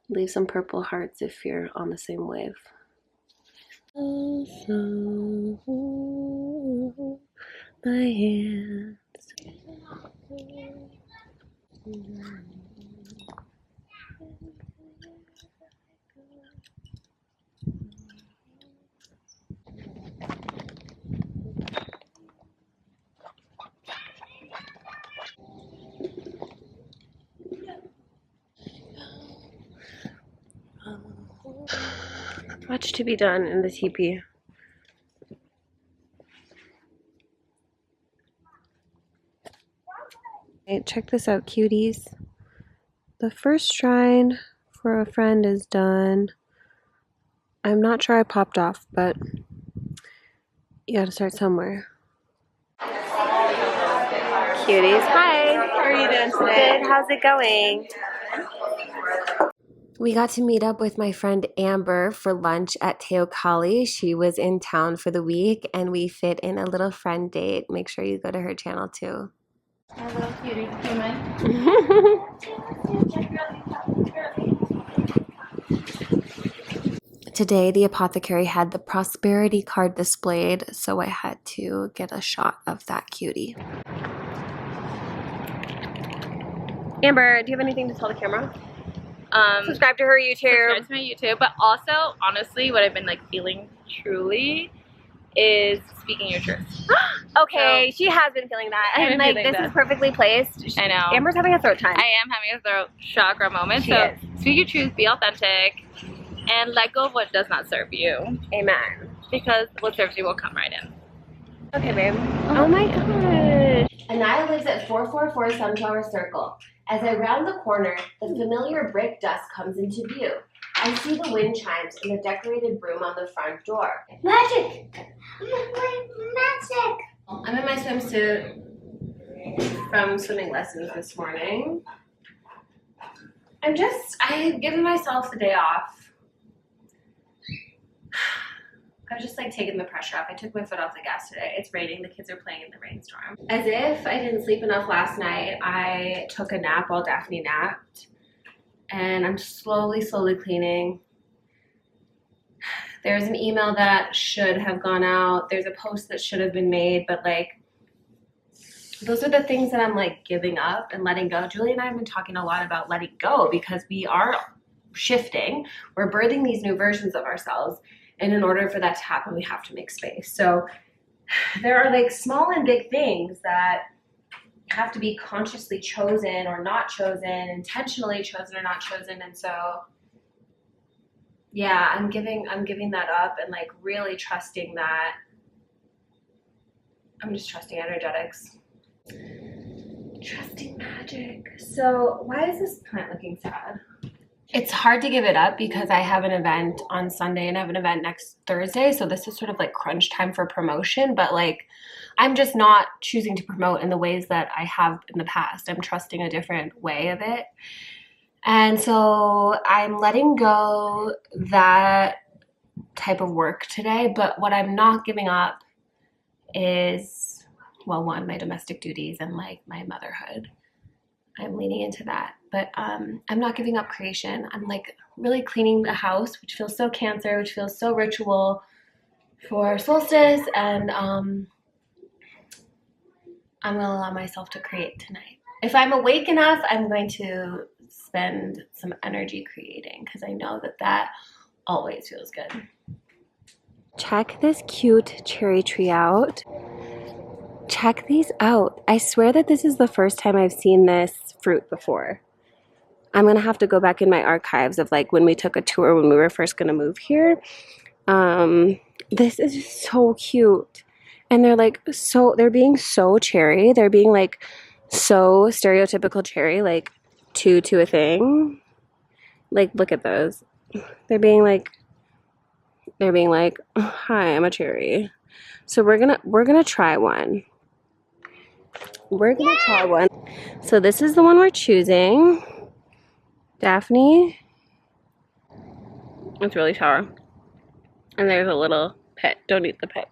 Leave some purple hearts if you're on the same wave. My hands. Much to be done in the teepee. Hey, check this out, cuties. The first shrine for a friend is done. I'm not sure I popped off, but you gotta start somewhere. cuties. Hi. How are you doing today? Good. How's it going? We got to meet up with my friend Amber for lunch at Teokali. She was in town for the week, and we fit in a little friend date. Make sure you go to her channel too. Our little cutie human. Today, the apothecary had the prosperity card displayed, so I had to get a shot of that cutie. Amber, do you have anything to tell the camera? Subscribe to her YouTube. Subscribe to my YouTube, but also, honestly, what I've been like feeling truly is speaking your truth. Okay, she has been feeling that, and like this is perfectly placed. I know. Amber's having a throat time. I am having a throat chakra moment. She so is. speak your truth, be authentic, and let go of what does not serve you. Amen. Because what serves you will come right in. Okay, babe. Oh my gosh. Anaya lives at 444 Sunflower Circle. As I round the corner, the familiar brick dust comes into view. I see the wind chimes and the decorated broom on the front door. Magic! Magic! I'm in my swimsuit from swimming lessons this morning. I've given myself the day off. I was just like taking the pressure off. I took my foot off the gas today. It's raining. The kids are playing in the rainstorm. As if I didn't sleep enough last night, I took a nap while Daphne napped. And I'm slowly cleaning. There's an email that should have gone out. There's a post that should have been made. But like, those are the things that I'm like giving up and letting go. Julie and I have been talking a lot about letting go because we are shifting. We're birthing these new versions of ourselves. And in order for that to happen, we have to make space. So there are like small and big things that have to be consciously chosen or not chosen, intentionally chosen or not chosen. And so, yeah, I'm giving that up and like really trusting that. I'm just trusting energetics. Trusting magic. So why is this plant looking sad? It's hard to give it up because I have an event on Sunday and I have an event next Thursday. So this is sort of like crunch time for promotion, but like I'm just not choosing to promote in the ways that I have in the past. I'm trusting a different way of it. And so I'm letting go that type of work today. But what I'm not giving up is, well, one, my domestic duties and like my motherhood. I'm leaning into that, but I'm not giving up creation. I'm like really cleaning the house, which feels so Cancer, which feels so ritual for solstice, and I'm gonna allow myself to create tonight. If I'm awake enough, I'm going to spend some energy creating because I know that that always feels good. Check this cute cherry tree out. Check these out. I swear that this is the first time I've seen this fruit before. I'm gonna have to go back in my archives of like when we took a tour when we were first gonna move here. This is so cute. And they're like they're being so cherry. They're being like so stereotypical cherry, like two to a thing. Like look at those. They're being like, hi, I'm a cherry. So we're gonna try one. We're gonna try one. So this is the one we're choosing. Daphne. It's really sour. And there's a little pit. Don't eat the pit.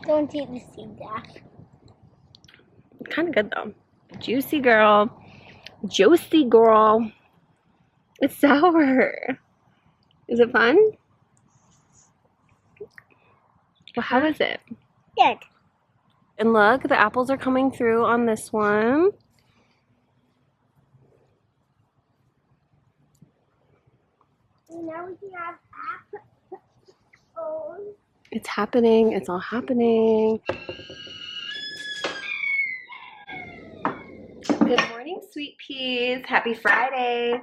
Don't eat the seed, Daph. It's kind of good though. Juicy girl. Juicy girl. It's sour. Is it fun? Well, how is it? Good. And look, the apples are coming through on this one. Now we can have apples. It's happening. It's all happening. Good morning, sweet peas. Happy Friday.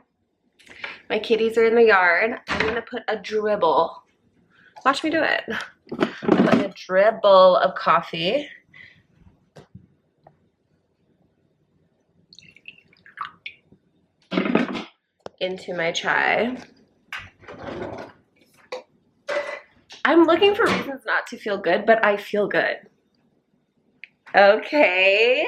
My kitties are in the yard. I'm going to put a dribble. Watch me do it. I'm putting a dribble of coffee into my chai. I'm looking for reasons not to feel good, but I feel good. Okay.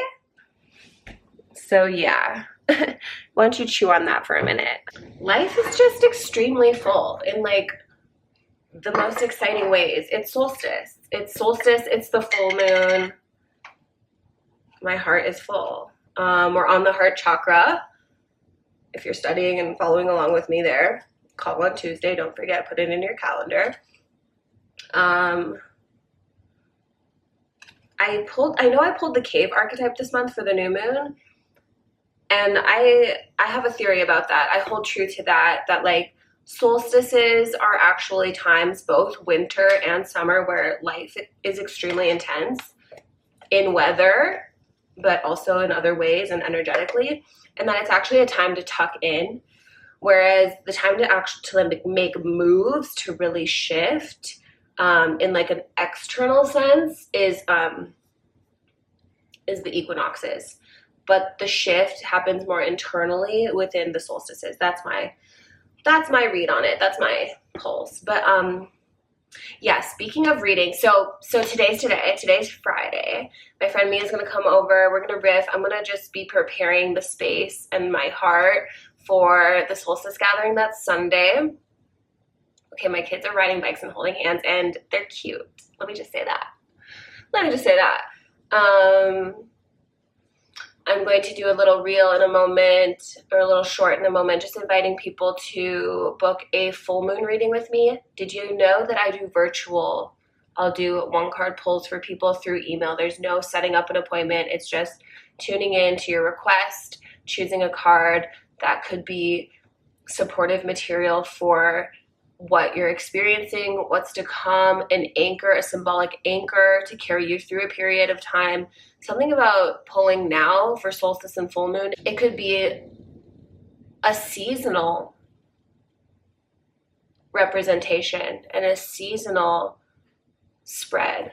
So yeah, why don't you chew on that for a minute? Life is just extremely full in like the most exciting ways. It's solstice. It's the full moon. My heart is full. We're on the heart chakra. If you're studying and following along with me there, call on Tuesday. Don't forget, put it in your calendar. I know I pulled the cave archetype this month for the new moon. And I have a theory about that. I hold true to that like solstices are actually times, both winter and summer, where life is extremely intense in weather, but also in other ways and energetically. And that it's actually a time to tuck in, whereas the time to actually make moves, to really shift in like an external sense is the equinoxes. But the shift happens more internally within the solstices. That's my read on it. That's my pulse. But yeah, speaking of reading, so today's Friday. My friend Mia's gonna come over, we're gonna riff. I'm gonna just be preparing the space and my heart for the solstice gathering. That's Sunday. Okay, my kids are riding bikes and holding hands, and they're cute. Let me just say that. I'm going to do a little reel in a moment, or a little short in a moment, just inviting people to book a full moon reading with me. Did you know that I do virtual? I'll do 1-card pulls for people through email. There's no setting up an appointment. It's just tuning in to your request, choosing a card that could be supportive material for what you're experiencing, what's to come, an anchor, a symbolic anchor to carry you through a period of time. Something about pulling now for solstice and full moon. It could be a seasonal representation and a seasonal spread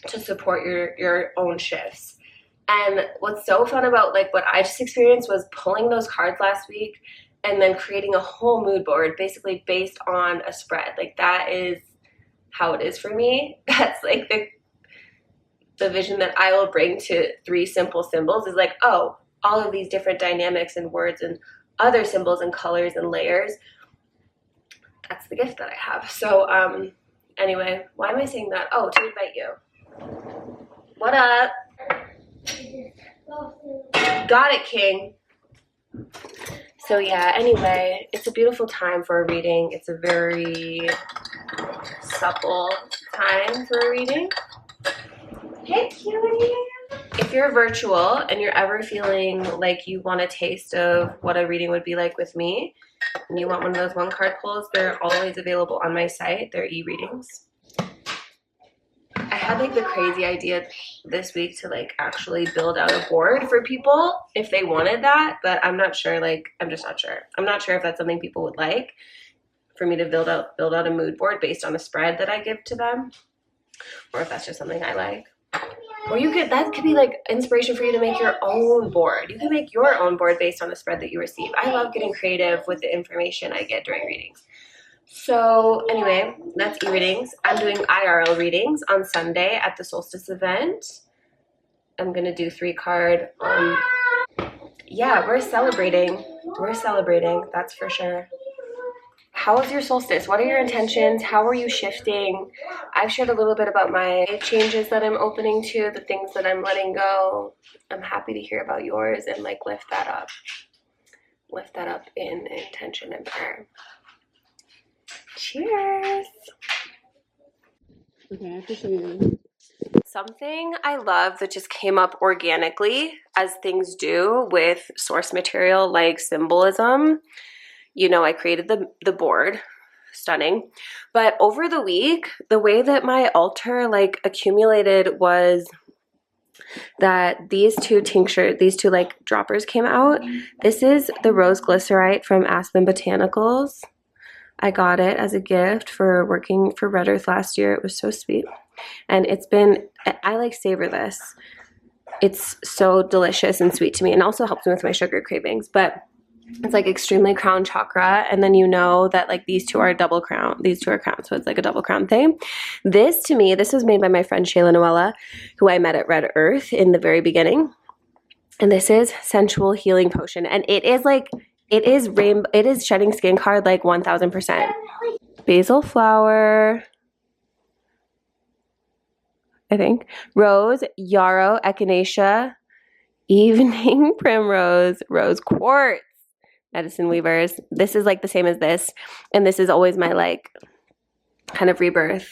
to support your own shifts. And what's so fun about like what I just experienced was pulling those cards last week and then creating a whole mood board basically based on a spread. Like that is how it is for me. That's like the vision that I will bring to 3 simple symbols is like, oh, all of these different dynamics and words and other symbols and colors and layers. That's the gift that I have. So anyway, why am I saying that? Oh, to invite you. What up? Got it, King. So yeah, anyway, it's a beautiful time for a reading. It's a very supple time for a reading. Hey, cutie. If you're virtual and you're ever feeling like you want a taste of what a reading would be like with me, and you want one of those 1-card pulls, they're always available on my site. They're e-readings. I had like the crazy idea this week to like actually build out a board for people if they wanted that, but I'm not sure. I'm just not sure. I'm not sure if that's something people would like, for me to build out a mood board based on a spread that I give to them, or if that's just something I like. Or that could be like inspiration for you to make your own board. You can make your own board based on the spread that you receive. I love getting creative with the information I get during readings. So anyway, that's e-readings. I'm doing IRL readings on Sunday at the solstice event. I'm gonna do 3-card. Yeah, we're celebrating. That's for sure. How was your solstice? What are your intentions? How are you shifting? I've shared a little bit about my changes that I'm opening to, the things that I'm letting go. I'm happy to hear about yours and like lift that up in intention and prayer. Cheers. Okay, I have to show you. Something I love that just came up organically, as things do with source material like symbolism. You know, I created the board. Stunning. But over the week, the way that my altar like accumulated was that these two like droppers came out. This is the rose glycerite from Aspen Botanicals. I got it as a gift for working for Red Earth last year. It was so sweet. And I like savor this. It's so delicious and sweet to me, and also helps me with my sugar cravings. But It's like extremely crown chakra, and then you know that like these two are double crown. These two are crown, so it's like a double crown thing. This to me, this was made by my friend Shayla Noella, who I met at Red Earth in the very beginning. And this is Sensual Healing Potion, and it is like it is shedding skin card like 1000%. Basil flower, I think. Rose, yarrow, echinacea, evening primrose, rose quartz. Medicine Weavers. This is like the same as this, and this is always my like kind of rebirth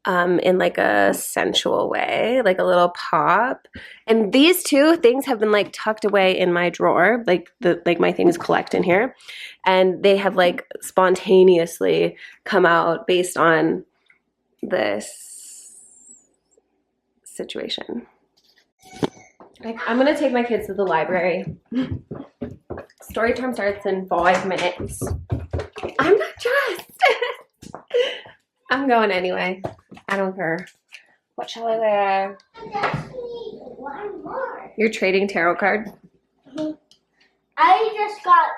in like a sensual way, like a little pop. And these two things have been like tucked away in my drawer, like my things collect in here, and they have like spontaneously come out based on this situation. Like, I'm gonna take my kids to the library. Story time starts in 5 minutes. I'm not dressed. I'm going anyway. I don't care. What shall I wear? One more. You're trading tarot card? I just got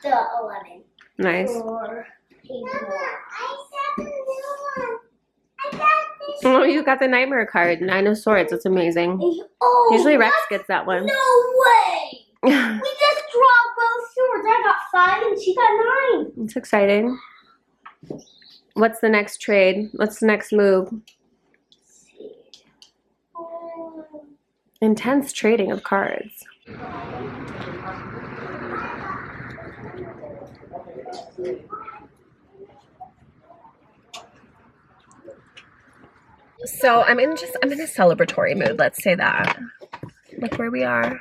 the 11. Nice. For 8 more. I got the new one. I got this. Oh, you got the Nightmare card. 9 of Swords. That's amazing. Oh, Usually Rex gets that one. No way. We just dropped both swords. I got 5 and she got 9. It's exciting. What's the next trade? What's the next move? Intense trading of cards. So I'm in a celebratory mood, let's say that. Look where we are.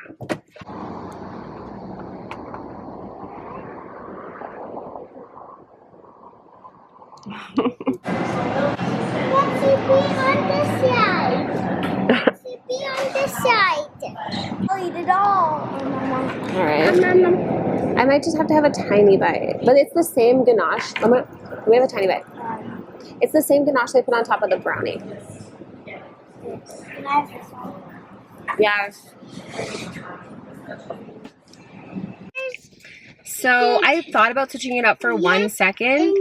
Be on this side. I'll eat it all. Alright. I might just have to have a tiny bite. But it's the same ganache. Let me have a tiny bite. It's the same ganache they put on top of the brownie. Can I have this one? Yes. So I thought about switching it up for 1 second,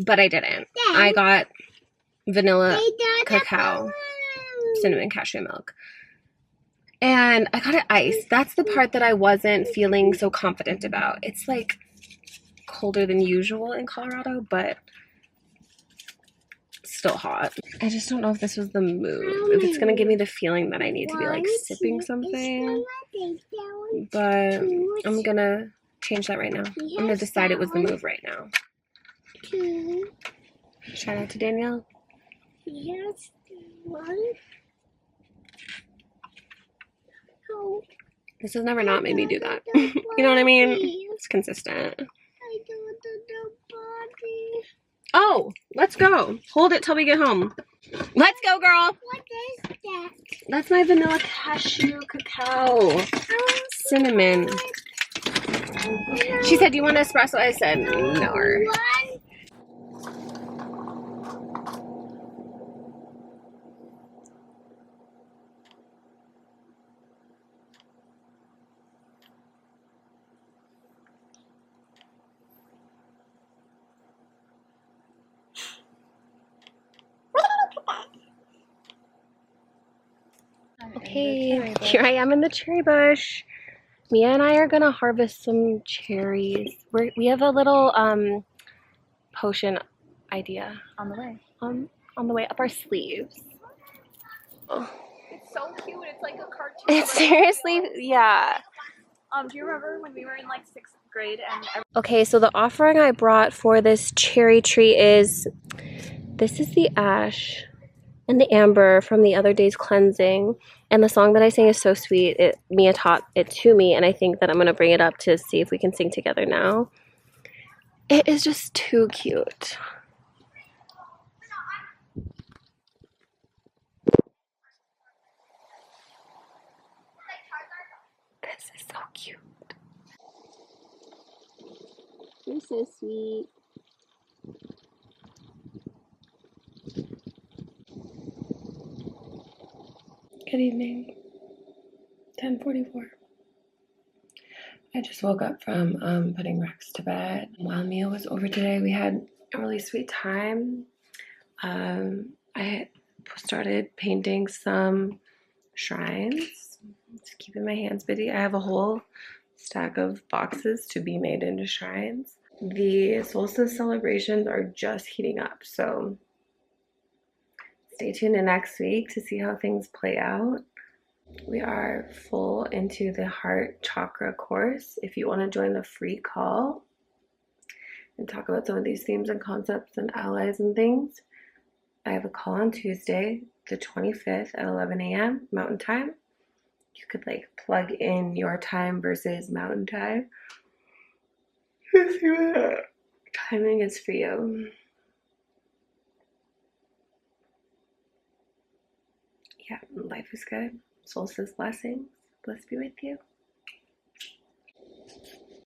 but I didn't. I got vanilla cacao, cinnamon cashew milk. And I got it iced. That's the part that I wasn't feeling so confident about. It's like colder than usual in Colorado, but still hot. I just don't know if this was the move. If it's gonna give me the feeling that I need to be like sipping something. But I'm gonna change that right now. I'm gonna decide it was the move right now. Shout out to Danielle. Yes, one. Oh, This has never not made me do that. You know what I mean? It's consistent. I do the body. Oh, let's go. Hold it till we get home. Let's go, girl. What is that? That's my vanilla cashew cacao. Cinnamon. She said, do you want espresso? I said, no. One. Okay, here I am in the cherry bush. Mia and I are gonna harvest some cherries. We have a little potion idea On the way. on the way up our sleeves. Oh. It's so cute. It's like a cartoon. It's seriously, yeah. Do you remember when we were in like 6th grade and Okay, so the offering I brought for this cherry tree is, this is the ash and the amber from the other day's cleansing. And the song that I sing is so sweet. Mia taught it to me, and I think that I'm going to bring it up to see if we can sing together now. It is just too cute. This is so cute. You're so sweet. Good evening. 10:44. I just woke up from putting Rex to bed. While Mia was over today, we had a really sweet time. I started painting some shrines. Just keeping my hands busy. I have a whole stack of boxes to be made into shrines. The solstice celebrations are just heating up, so stay tuned in next week to see how things play out. We are full into the heart chakra course. If you want to join the free call and talk about some of these themes and concepts and allies and things, I have a call on Tuesday, the 25th at 11 a.m. Mountain Time. You could like plug in your time versus Mountain Time to see what timing is for you. Yeah, life is good. Solstice blessings. Blessed be with you.